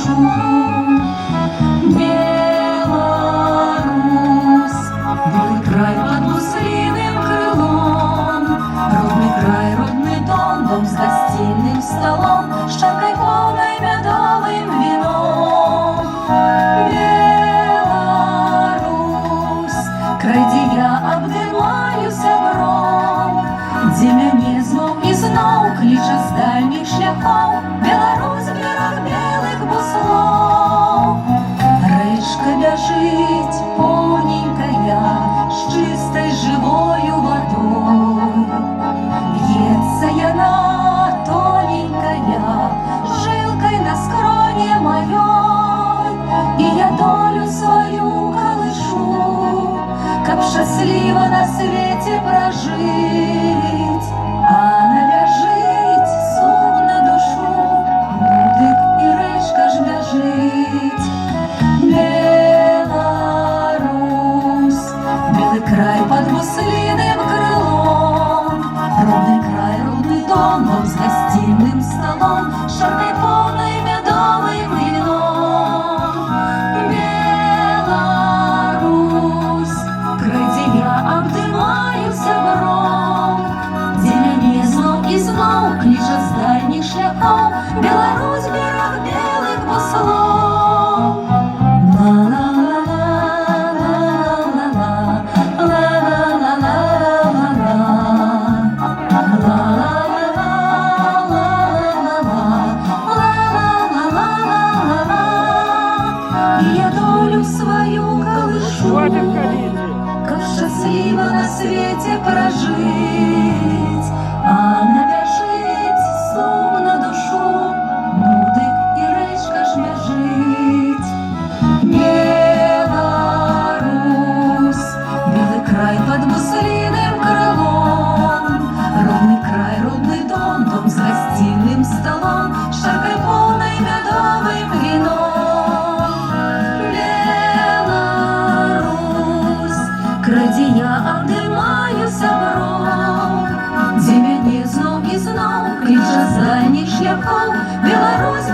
душу. Беларусь, белый край под гусиным крылом, родный край, родный дом, дом с гостиным столом, с чаркой полной медовым вином. Беларусь, край, где я обдымаюся бром, дзе мяне зноў і зноў кліча з дальніх шляхоў. Беларусь, бераг белых буслоў. Рэчка бяжыць поўненькая, з чыстай жывою вадой. Льецца яна тоненькая, жылкай на скроне маёй. І я долю сваю калышу, каб шчасліва на свеце пражыць. А набяжыць сум на душу, дык і рэчка ж бяжыць. Беларусь, белый край под гусиным крылом, родный край, родный дом, дом с гостиным столом, с чаркой полной медовым вином. Беларусь, край, где я обдымаюся бром, дзе мяне зноў і зноў кліча з дальніх шляхоў. Беларусь, бераг белых буслоў. Я долю свою калышу, каб шчасліва на свеце пражыць. А набяжыць сум на душу, дык і рэчка ж бяжыць. Беларусь, белый край под гусиным крылом, родный край, родный дом, дом с гостиным столом, с чаркой полной медовым вином. Беларусь, край, где я обдымаюся бром, дзе мяне зноў і зноў кліча з дальніх шляхоў. Беларусь,